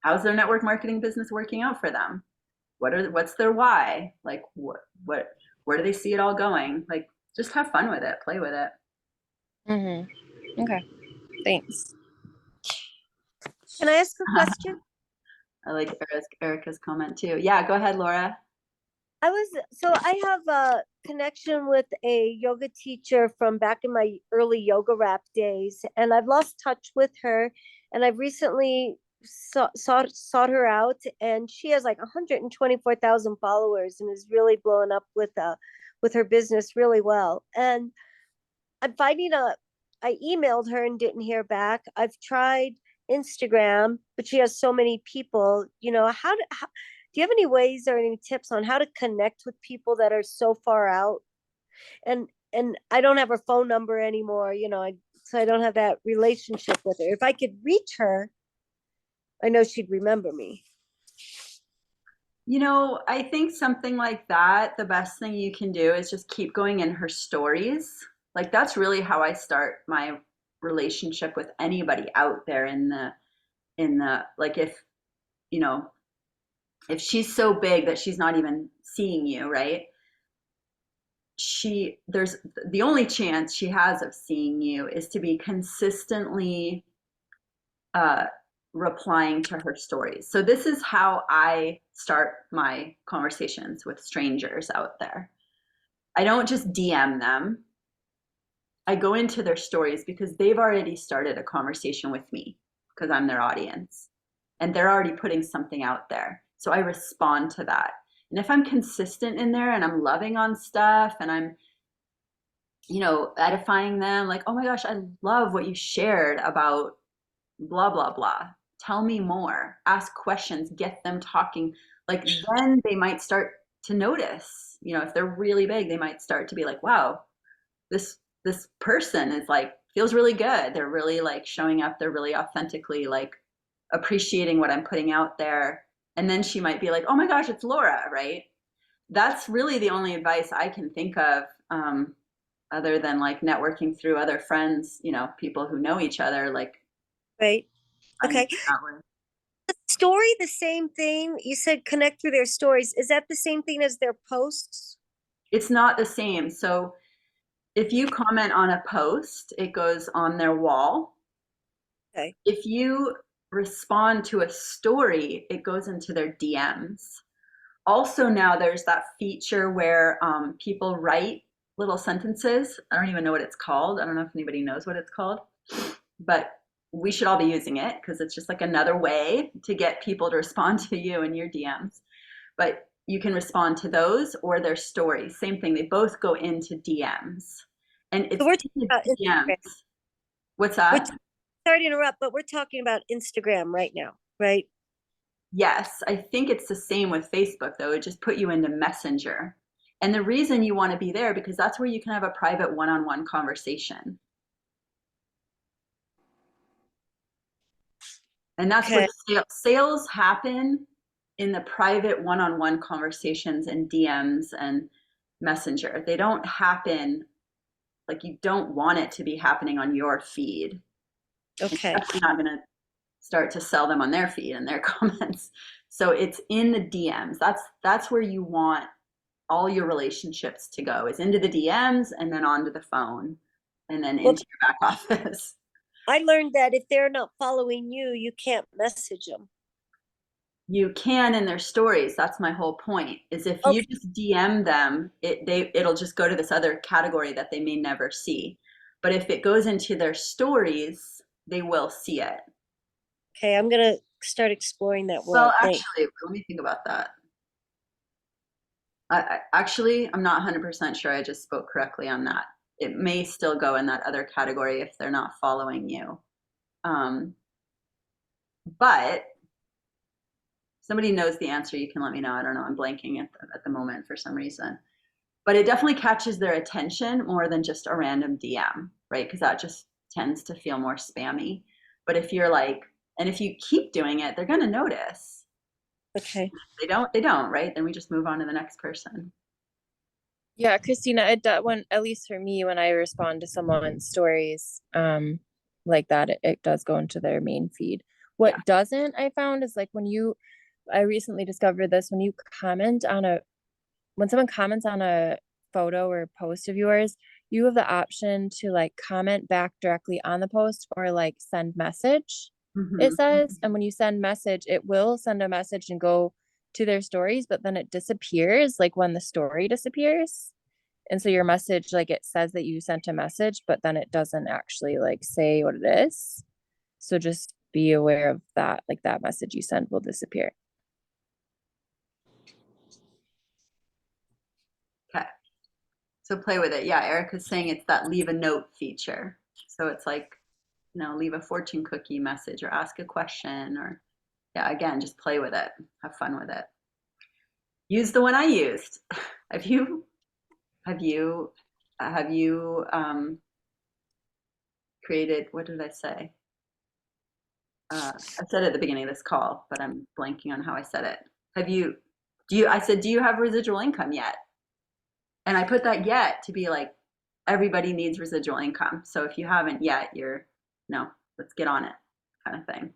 Speaker 1: How's their network marketing business working out for them? What's their why? Like where do they see it all going? Like just have fun with it, play with it.
Speaker 3: Mm-hmm. Okay. Thanks. Can I ask a question?
Speaker 1: I like Erica's comment too. Yeah, go ahead, Laura.
Speaker 4: I have a connection with a yoga teacher from back in my early yoga rap days, and I've lost touch with her. And I've recently sought her out, and she has like 124,000 followers and is really blowing up with her business really well. And I'm finding I emailed her and didn't hear back. I've tried Instagram, but she has so many people. Do you have any ways or any tips on how to connect with people that are so far out? And I don't have her phone number anymore, so I don't have that relationship with her. If I could reach her, I know she'd remember me.
Speaker 1: I think something like that, the best thing you can do is just keep going in her stories. Like that's really how I start my relationship with anybody out there in the like if she's so big that she's not even seeing you, right? There's the only chance she has of seeing you is to be consistently uh, replying to her stories. So this is how I start my conversations with strangers out there. I don't just DM them. I go into their stories because they've already started a conversation with me because I'm their audience and they're already putting something out there. So I respond to that. And if I'm consistent in there and I'm loving on stuff and I'm, edifying them, like, oh my gosh, I love what you shared about blah, blah, blah. Tell me more. Ask questions, get them talking. Like then they might start to notice, if they're really big, they might start to be like, wow, this person is like feels really good. They're really like showing up. They're really authentically like appreciating what I'm putting out there. And then she might be like, oh my gosh, it's Laura, right? That's really the only advice I can think of, other than like networking through other friends, people who know each other, like
Speaker 4: Right.
Speaker 1: finding
Speaker 4: Okay.
Speaker 1: that way.
Speaker 4: Story, the same thing. You said connect through their stories. Is that the same thing as their posts?
Speaker 1: It's not the same. So if you comment on a post, it goes on their wall.
Speaker 4: Okay.
Speaker 1: If you respond to a story, it goes into their DMs. Also, now there's that feature where people write little sentences. I don't even know what it's called. I don't know if anybody knows what it's called, but we should all be using it because it's just like another way to get people to respond to you in your DMs. But you can respond to those or their stories. Same thing. They both go into DMs. And it's
Speaker 4: So we're talking about
Speaker 1: DMs.
Speaker 4: Instagram.
Speaker 1: What's that?
Speaker 4: Sorry to interrupt, but we're talking about Instagram right now, right?
Speaker 1: Yes, I think it's the same with Facebook though. It just put you into Messenger. And the reason you want to be there because that's where you can have a private one-on-one conversation. And that's
Speaker 4: Okay.
Speaker 1: where sales happen in the private one-on-one conversations and DMs and Messenger. They don't happen like you don't want it to be happening on your feed.
Speaker 4: Okay.
Speaker 1: It's definitely not going to start to sell them on their feed and their comments. So it's in the DMs. That's where you want all your relationships to go, is into the DMs and then onto the phone and then into your back office.
Speaker 4: I learned that if they're not following you, you can't message them.
Speaker 1: You can in their stories. That's my whole point. Is if you just DM them, it'll just go to this other category that they may never see. But if it goes into their stories, they will see it.
Speaker 4: Okay, I'm gonna start exploring that
Speaker 1: Well,
Speaker 4: world. Thanks.
Speaker 1: actually, let me think about that. I'm not 100% sure I just spoke correctly on that. It may still go in that other category if they're not following you. But somebody knows the answer, you can let me know. I don't know. I'm blanking at the moment for some reason. But it definitely catches their attention more than just a random DM, right? Because that just tends to feel more spammy. But if you're like, and if you keep doing it, they're going to notice.
Speaker 4: Okay.
Speaker 1: They don't, right? Then we just move on to the next person.
Speaker 3: Yeah, Christina, when at least for me, when I respond to someone's stories, like that, it does go into their main feed. What
Speaker 1: Yeah.
Speaker 3: doesn't, I found, is like I recently discovered this, when someone comments on a photo or post of yours, you have the option to like comment back directly on the post or like send message, it says. And when you send message, it will send a message and go to their stories, but then it disappears like when the story disappears. And so your message, like it says that you sent a message, but then it doesn't actually like say what it is. So just be aware of that. Like that message you send will disappear.
Speaker 1: Okay. So play with it. Yeah, Erica's saying it's that leave a note feature. So it's like, leave a fortune cookie message or ask a question or, yeah, again, just play with it. Have fun with it. Use the one I used. Have you created, what did I say? I said it at the beginning of this call, but I'm blanking on how I said it. I said, do you have residual income yet? And I put that yet to be like, everybody needs residual income. So if you haven't yet, no, let's get on it kind of thing.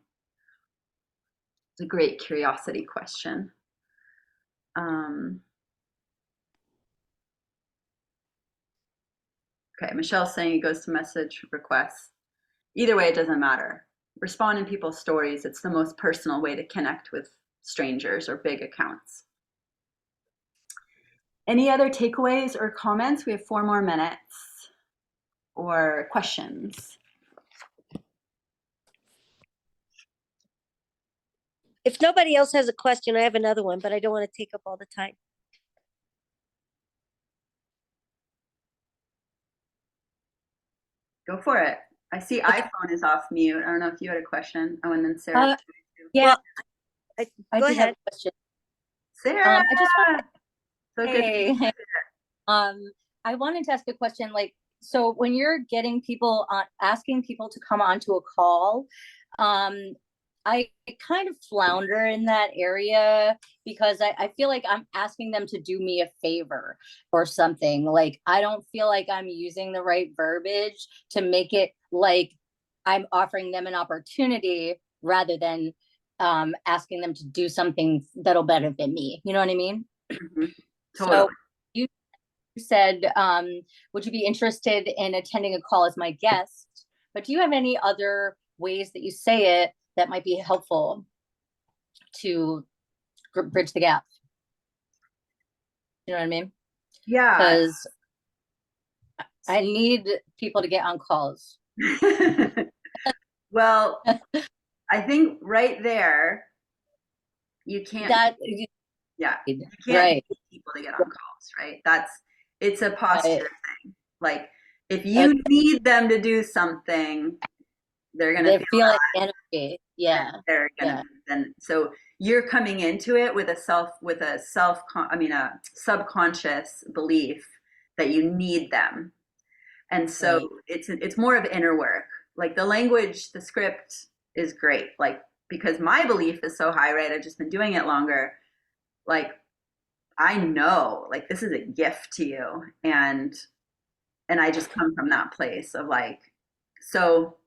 Speaker 1: It's a great curiosity question. Okay, Michelle's saying it goes to message requests. Either way, it doesn't matter. Respond in people's stories. It's the most personal way to connect with strangers or big accounts. Any other takeaways or comments? We have 4 more minutes. Or questions.
Speaker 4: If nobody else has a question, I have another one, but I don't want to take up all the time.
Speaker 1: Go for it. I see iPhone is off mute. I don't know if you had a question. Oh, and then Sarah.
Speaker 5: Yeah,
Speaker 4: Well,
Speaker 5: I
Speaker 4: go
Speaker 5: do have
Speaker 4: ahead.
Speaker 5: a question.
Speaker 1: Sarah.
Speaker 5: I just want
Speaker 1: So
Speaker 5: to
Speaker 1: good.
Speaker 5: say, I wanted to ask a question. Like, so when you're getting people on, asking people to come onto a call, I kind of flounder in that area because I feel like I'm asking them to do me a favor or something. Like, I don't feel like I'm using the right verbiage to make it like I'm offering them an opportunity rather than asking them to do something that'll benefit me. You know what I mean?
Speaker 1: Mm-hmm.
Speaker 5: So
Speaker 1: Totally.
Speaker 5: you said, would you be interested in attending a call as my guest? But do you have any other ways that you say it that might be helpful to bridge the gap? You know what I mean?
Speaker 1: Yeah.
Speaker 5: Because I need people to get on calls.
Speaker 1: Well, I think right there, you can't. Yeah, you can't
Speaker 5: right.
Speaker 1: get people to get on calls, right? It's a posture thing. Like, if you need them to do something, they're gonna
Speaker 5: feel like energy. Yeah.
Speaker 1: They're gonna then. So you're coming into it with a subconscious belief that you need them, and so
Speaker 5: Right.
Speaker 1: it's more of inner work. Like the language, the script is great. Like, because my belief is so high, right? I've just been doing it longer. Like, I know, like, this is a gift to you, and I just come from that place of like, so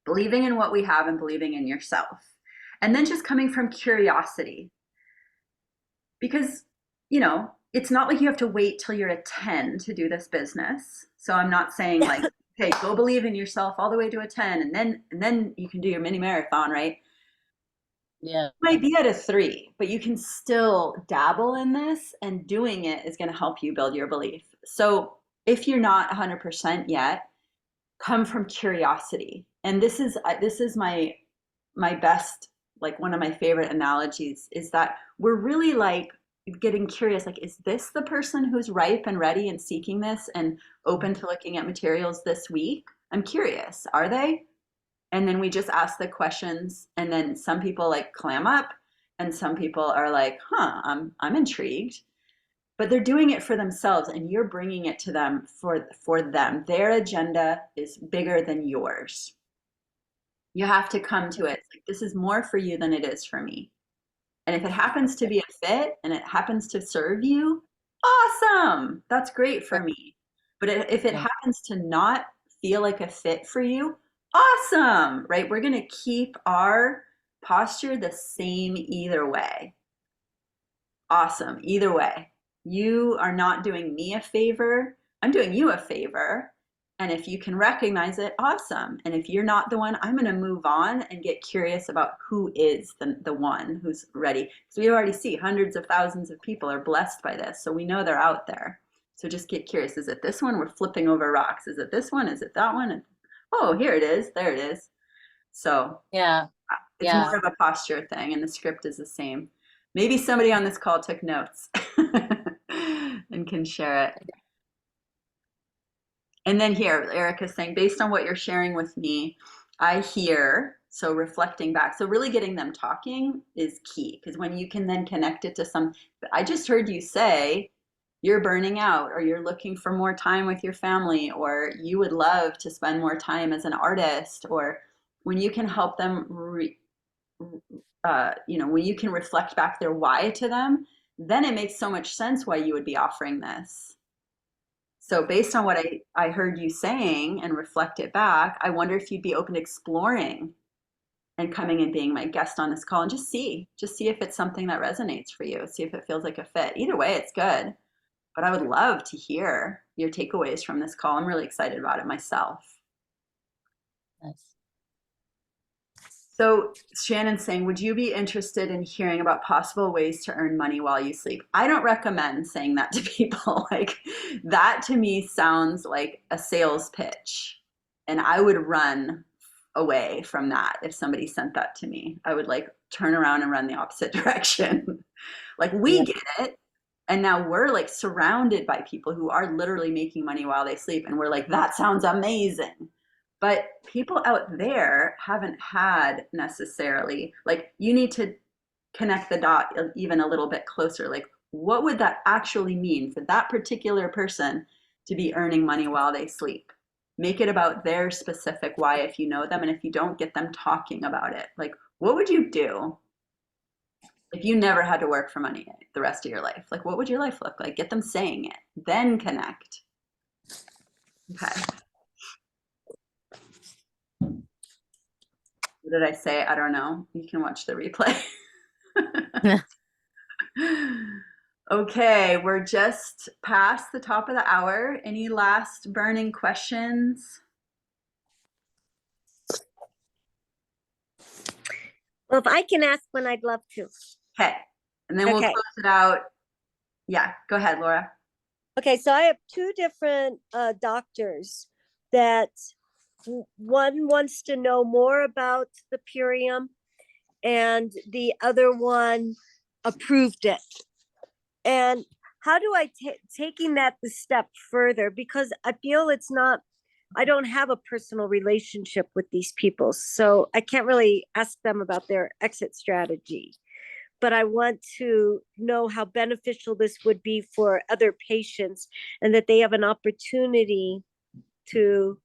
Speaker 1: believing in what we have and believing in yourself, and then just coming from curiosity, because it's not like you have to wait till you're a 10 to do this business. So I'm not saying like, okay, go believe in yourself all the way to a 10 and then you can do your mini marathon, right?
Speaker 5: Yeah.
Speaker 1: You might be at a 3, but you can still dabble in this, and doing it is going to help you build your belief. So if you're not 100% yet, come from curiosity. And this is my best, like one of my favorite analogies is that we're really like getting curious, like, is this the person who's ripe and ready and seeking this and open to looking at materials this week? I'm curious, are they? And then we just ask the questions, and then some people like clam up and some people are like, huh, I'm intrigued. But they're doing it for themselves, and you're bringing it to them for them. Their agenda is bigger than yours. You have to come to it like, this is more for you than it is for me. And if it happens to be a fit and it happens to serve you, awesome. That's great for me. But if it happens to not feel like a fit for you, awesome, right? We're going to keep our posture the same either way. Awesome, either way. You are not doing me a favor. I'm doing you a favor. And if you can recognize it, awesome. And if you're not the one, I'm going to move on and get curious about who is the one who's ready. So we already see hundreds of thousands of people are blessed by this. So we know they're out there. So just get curious. Is it this one? We're flipping over rocks. Is it this one? Is it that one? And, oh, here it is. There it is. So
Speaker 5: Yeah.
Speaker 1: it's
Speaker 5: Yeah.
Speaker 1: more of a posture thing, and the script is the same. Maybe somebody on this call took notes and can share it. And then here, Erica's saying, based on what you're sharing with me, I hear, so reflecting back. So really getting them talking is key, because when you can then connect it to some, I just heard you say you're burning out, or you're looking for more time with your family, or you would love to spend more time as an artist, or when you can help them, when you can reflect back their why to them, then it makes so much sense why you would be offering this. So based on what I heard you saying and reflect it back, I wonder if you'd be open to exploring and coming and being my guest on this call and just see if it's something that resonates for you, see if it feels like a fit. Either way, it's good. But I would love to hear your takeaways from this call. I'm really excited about it myself.
Speaker 5: Nice.
Speaker 1: So Shannon's saying, would you be interested in hearing about possible ways to earn money while you sleep? I don't recommend saying that to people. Like, that to me sounds like a sales pitch. And I would run away from that if somebody sent that to me. I would like turn around and run the opposite direction. Like, we get it. And now we're like surrounded by people who are literally making money while they sleep. And we're like, that sounds amazing. But people out there haven't had necessarily, like, you need to connect the dot even a little bit closer. Like, what would that actually mean for that particular person to be earning money while they sleep? Make it about their specific why if you know them, and if you don't, get them talking about it. Like, what would you do if you never had to work for money the rest of your life? Like, what would your life look like? Get them saying it, then connect. Okay. What did I say? I don't know. You can watch the replay. Okay, we're just past the top of the hour. Any last burning questions?
Speaker 4: Well, if I can ask one, I'd love to.
Speaker 1: Okay, and then we'll
Speaker 4: Okay.
Speaker 1: close it out. Yeah, go ahead, Laura.
Speaker 4: Okay, so I have two different doctors that one wants to know more about the Purium and the other one approved it. And how do I taking that the step further? Because I feel I don't have a personal relationship with these people, so I can't really ask them about their exit strategy. But I want to know how beneficial this would be for other patients, and that they have an opportunity to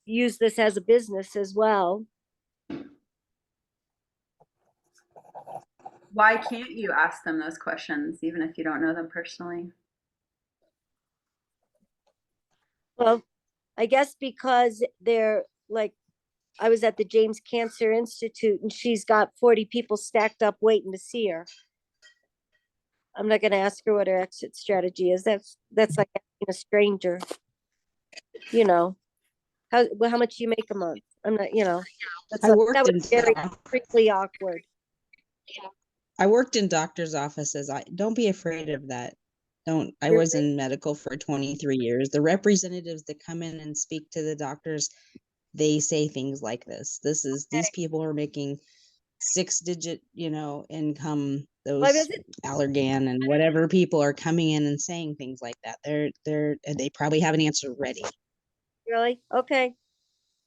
Speaker 4: use this as a business as well.
Speaker 1: Why can't you ask them those questions, even if you don't know them personally?
Speaker 4: Well, I guess because they're like, I was at the James Cancer Institute and she's got 40 people stacked up waiting to see her. I'm not going to ask her what her exit strategy is. That's like asking a stranger, how much do you make a month? I'm not, that was very quickly awkward.
Speaker 2: I worked in doctor's offices. Don't be afraid of that. don't, I was in medical for 23 years. The representatives that come in and speak to the doctors, they say things like this. These people are making 6-digit, income,
Speaker 4: Why
Speaker 2: those
Speaker 4: was it
Speaker 2: Allergan and whatever people are coming in and saying things like that. They probably have an answer ready.
Speaker 4: really? Okay.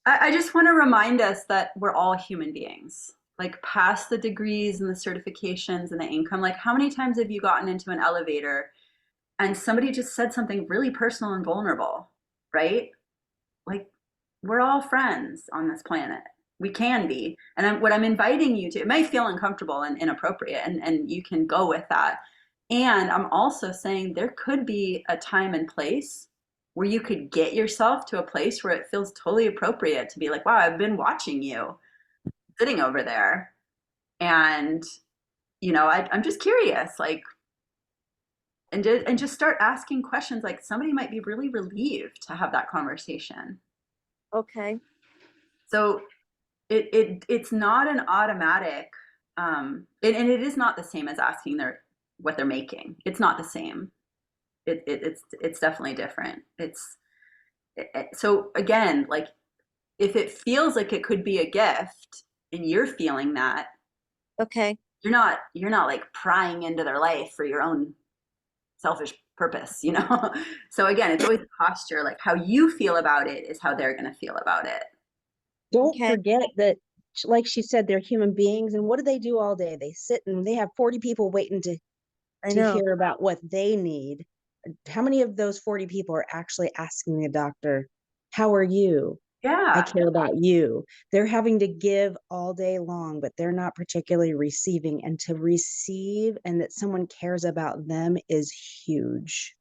Speaker 1: I just want to remind us that we're all human beings. Like past the degrees and the certifications and the income, like how many times have you gotten into an elevator and somebody just said something really personal and vulnerable, right? Like we're all friends on this planet. We can be. And what I'm inviting you to, it may feel uncomfortable and inappropriate, and you can go with that. And I'm also saying there could be a time and place where you could get yourself to a place where it feels totally appropriate to be like, wow, I've been watching you sitting over there. And, I'm just curious, like, and just start asking questions. Like somebody might be really relieved to have that conversation.
Speaker 4: Okay.
Speaker 1: So it's not an automatic, and it is not the same as asking what they're making. It's not the same. It's definitely different. So again, like if it feels like it could be a gift and you're feeling that,
Speaker 4: Okay.
Speaker 1: you're not like prying into their life for your own selfish purpose. So again, it's always a posture. Like how you feel about it is how they're going to feel about it.
Speaker 2: Don't
Speaker 4: Okay.
Speaker 2: forget that, like she said, they're human beings. And what do they do all day? They sit and they have 40 people waiting
Speaker 4: I
Speaker 2: to
Speaker 4: know.
Speaker 2: hear about what they need. How many of those 40 people are actually asking the doctor, how are you? I
Speaker 1: Yeah.
Speaker 2: care about you. They're having to give all day long, but they're not particularly receiving. And to receive and that someone cares about them is huge.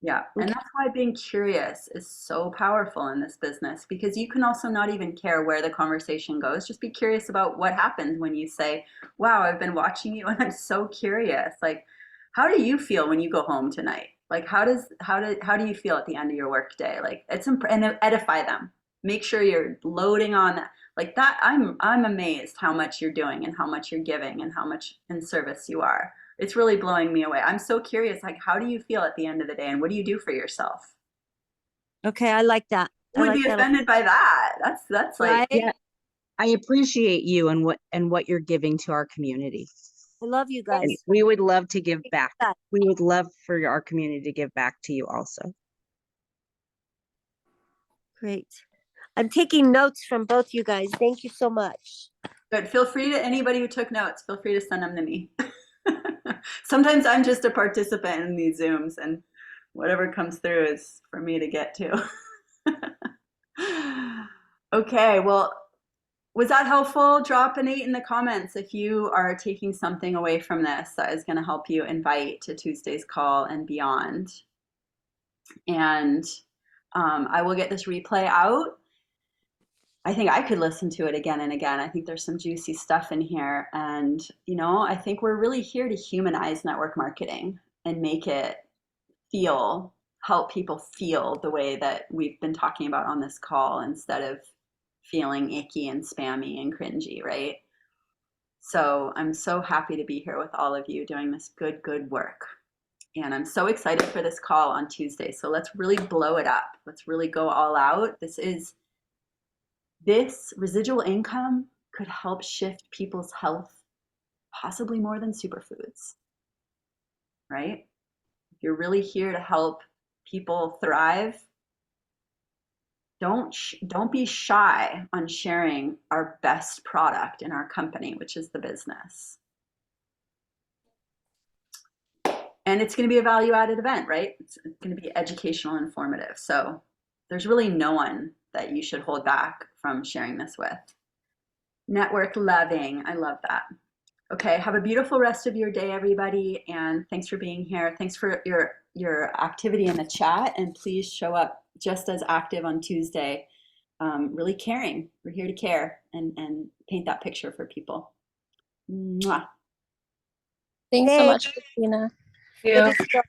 Speaker 1: Yeah. And
Speaker 4: Okay.
Speaker 1: that's why being curious is so powerful in this business, because you can also not even care where the conversation goes. Just be curious about what happens when you say, wow, I've been watching you and I'm so curious. Like, how do you feel when you go home tonight? Like, how do you feel at the end of your work day? Like, and edify them. Make sure you're loading on that. Like that, I'm amazed how much you're doing and how much you're giving and how much in service you are. It's really blowing me away. I'm so curious, like, how do you feel at the end of the day and what do you do for yourself?
Speaker 4: Okay. I like that.
Speaker 1: Who
Speaker 4: I
Speaker 1: would
Speaker 4: like
Speaker 1: be
Speaker 4: that.
Speaker 1: offended by that? That's like,
Speaker 4: Right?
Speaker 2: Yeah, I appreciate you and what you're giving to our community.
Speaker 4: I love you
Speaker 2: And
Speaker 4: guys.
Speaker 2: we would love to give back.
Speaker 4: That.
Speaker 2: We would love for our community to give back to you also.
Speaker 4: Great. I'm taking notes from both you guys. Thank you so much.
Speaker 1: but feel free to anybody who took notes, feel free to send them to me. Sometimes I'm just a participant in these Zooms and whatever comes through is for me to get to. Okay, well, was that helpful? Drop an 8 in the comments if you are taking something away from this that is going to help you invite to Tuesday's call and beyond. And I will get this replay out. I think I could listen to it again and again. I think there's some juicy stuff in here. And, I think we're really here to humanize network marketing and make it help people feel the way that we've been talking about on this call instead of feeling icky and spammy and cringy, right? So I'm so happy to be here with all of you doing this good work. And I'm so excited for this call on Tuesday. So let's really blow it up. Let's really go all out. This residual income could help shift people's health, possibly more than superfoods, right? If you're really here to help people thrive, don't be shy on sharing our best product in our company, which is the business. And it's going to be a value added event, right? It's going to be educational and informative. So there's really no one that you should hold back from sharing this with. Network loving. I love that. Okay, have a beautiful rest of your day, everybody, and thanks for being here. Thanks for your activity in the chat, and please show up just as active on Tuesday. Really caring. We're here to care and paint that picture for people. Mwah.
Speaker 3: Thanks so
Speaker 4: Hey.
Speaker 3: much, Christina.
Speaker 4: Good to